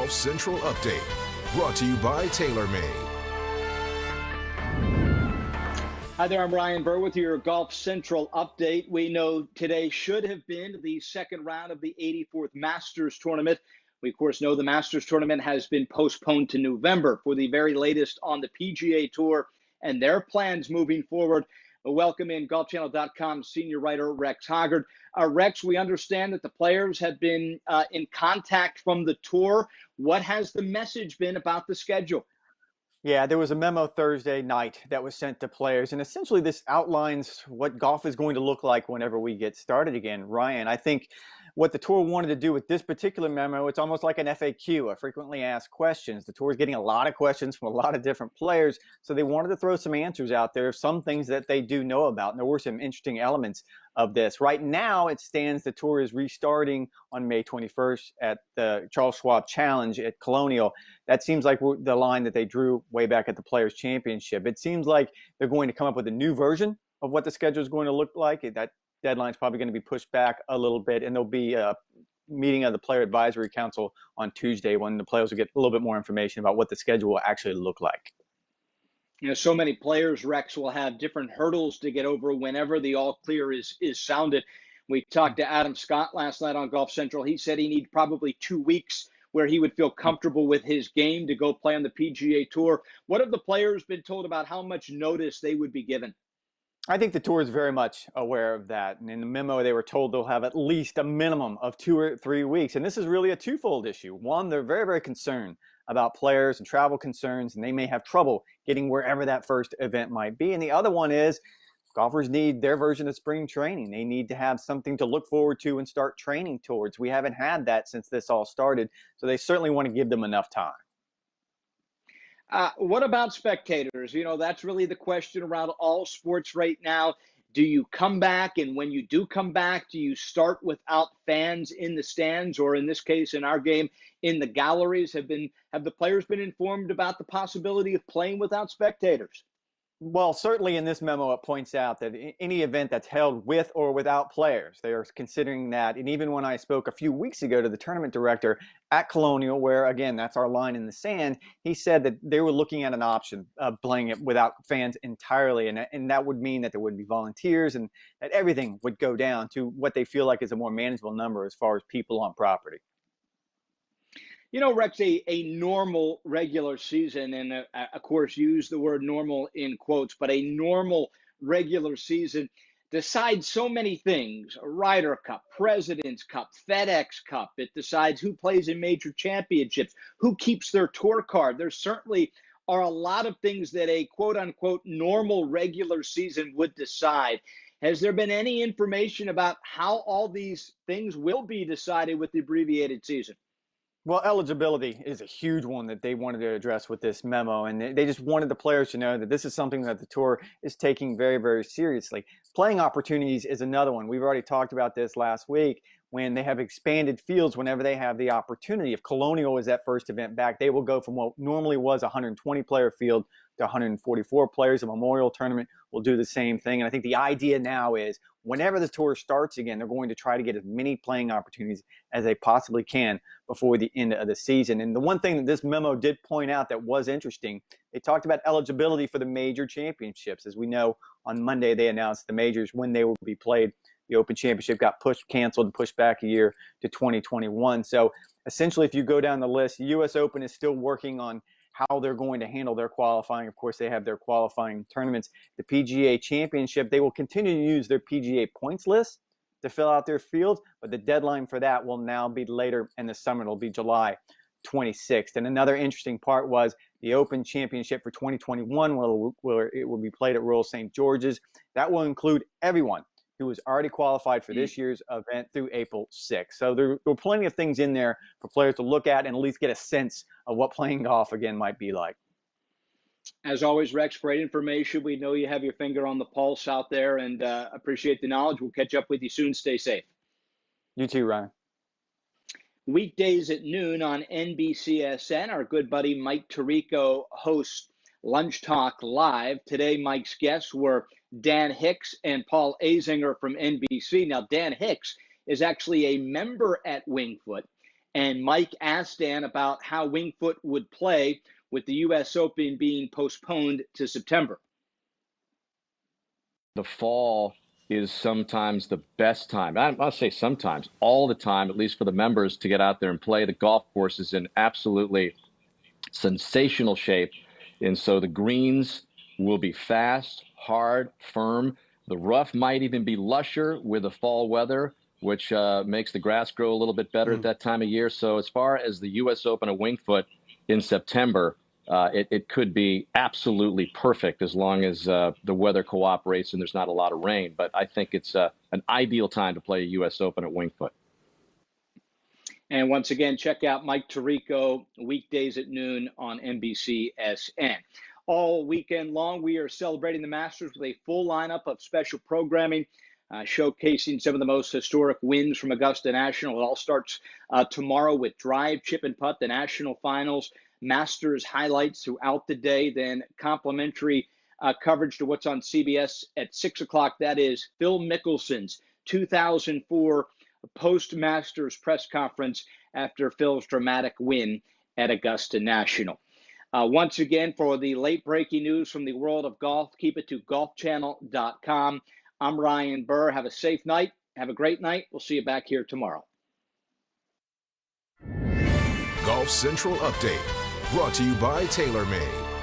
Golf Central Update, brought to you by TaylorMade. Hi there, I'm Ryan Burr with your Golf Central Update. We know today should have been the second round of the 84th Masters Tournament. We, of course, know the Masters Tournament has been postponed to November. For the very latest on the PGA Tour and their plans moving forward, welcome in GolfChannel.com senior writer Rex Hoggard. Rex, we understand that the players have been in contact from the tour. What has the message been about the schedule? Yeah, there was a memo Thursday night that was sent to players, and essentially this outlines what golf is going to look like whenever we get started again. Ryan, I think what the tour wanted to do with this particular memo, it's almost like an FAQ, a frequently asked questions. The tour is getting a lot of questions from a lot of different players, so they wanted to throw some answers out there, some things that they do know about, and there were some interesting elements of this. Right now, it stands the tour is restarting on May 21st at the Charles Schwab Challenge at Colonial. That seems like the line that they drew way back at the Players' Championship. It seems like they're going to come up with a new version of what the schedule is going to look like. That deadline is probably going to be pushed back a little bit, and there'll be a meeting of the Player Advisory Council on Tuesday when the players will get a little bit more information about what the schedule will actually look like. You know, so many players, Rex, will have different hurdles to get over whenever the all clear is sounded. We talked to Adam Scott last night on Golf Central. He said he needs probably 2 weeks where he would feel comfortable with his game to go play on the PGA Tour. What have the players been told about how much notice they would be given? I think the tour is very much aware of that. And in the memo, they were told they'll have at least a minimum of 2 or 3 weeks. And this is really a twofold issue. One, they're very, very concerned about players and travel concerns, and they may have trouble getting wherever that first event might be. And the other one is golfers need their version of spring training. They need to have something to look forward to and start training towards. We haven't had that since this all started, so they certainly want to give them enough time. What about spectators? You know, that's really the question around all sports right now. Do you come back? And when you do come back, do you start without fans in the stands, or in this case, in our game, in the galleries? Have the players been informed about the possibility of playing without spectators? Well, certainly in this memo, it points out that any event that's held with or without players, they are considering that. And even when I spoke a few weeks ago to the tournament director at Colonial, where, again, that's our line in the sand, he said that they were looking at an option of playing it without fans entirely. And that would mean that there wouldn't be volunteers and that everything would go down to what they feel like is a more manageable number as far as people on property. You know, Rex, a normal regular season, and of course, use the word normal in quotes, but a normal regular season decides so many things: Ryder Cup, President's Cup, FedEx Cup. It decides who plays in major championships, who keeps their tour card. There certainly are a lot of things that a quote unquote normal regular season would decide. Has there been any information about how all these things will be decided with the abbreviated season? Well, eligibility is a huge one that they wanted to address with this memo, and they just wanted the players to know that this is something that the tour is taking very, very seriously. Playing opportunities is another one. We've already talked about this last week when they have expanded fields whenever they have the opportunity. If Colonial is that first event back, they will go from what normally was a 120-player field to 144 players. A Memorial Tournament will do the same thing. And I think the idea now is whenever the tour starts again, they're going to try to get as many playing opportunities as they possibly can before the end of the season. And the one thing that this memo did point out that was interesting, they talked about eligibility for the major championships. As we know, on Monday, they announced the majors when they will be played. The Open Championship got canceled and pushed back a year to 2021. So essentially, if you go down the list, the U.S. Open is still working on how they're going to handle their qualifying. Of course, they have their qualifying tournaments. The PGA Championship, they will continue to use their PGA points list to fill out their field, but the deadline for that will now be later in the summer. It'll be July 26th. And another interesting part was the Open Championship for 2021, where it will be played at Royal St. George's. That will include everyone who was already qualified for this year's event through April 6th. So there were plenty of things in there for players to look at and at least get a sense of what playing golf again might be like. As always, Rex, great information. We know you have your finger on the pulse out there, and appreciate the knowledge. We'll catch up with you soon. Stay safe. You too, Ryan. Weekdays at noon on NBCSN, our good buddy Mike Tirico hosts Lunch Talk Live. Today, Mike's guests were Dan Hicks and Paul Azinger from NBC. Now, Dan Hicks is actually a member at Wingfoot, And Mike asked Dan about how Winged Foot would play with the U.S. Open being postponed to September. The fall is sometimes the best time. I'll say sometimes, all the time, at least for the members, to get out there and play. The golf course is in absolutely sensational shape. And so the greens will be fast, hard, firm. The rough might even be lusher with the fall weather, which makes the grass grow a little bit better at that time of year. So as far as the U.S. Open at Winged Foot in September, it could be absolutely perfect as long as the weather cooperates and there's not a lot of rain. But I think it's an ideal time to play a U.S. Open at Winged Foot. And once again, check out Mike Tirico weekdays at noon on NBCSN. All weekend long, we are celebrating the Masters with a full lineup of special programming, showcasing some of the most historic wins from Augusta National. It all starts tomorrow with Drive, Chip, and Putt, the National Finals, Masters highlights throughout the day, then complimentary coverage to what's on CBS at 6 o'clock. That is Phil Mickelson's 2004 post-Masters press conference after Phil's dramatic win at Augusta National. Once again, for the late-breaking news from the world of golf, keep it to golfchannel.com. I'm Ryan Burr. Have a safe night. Have a great night. We'll see you back here tomorrow. Golf Central Update, brought to you by TaylorMade.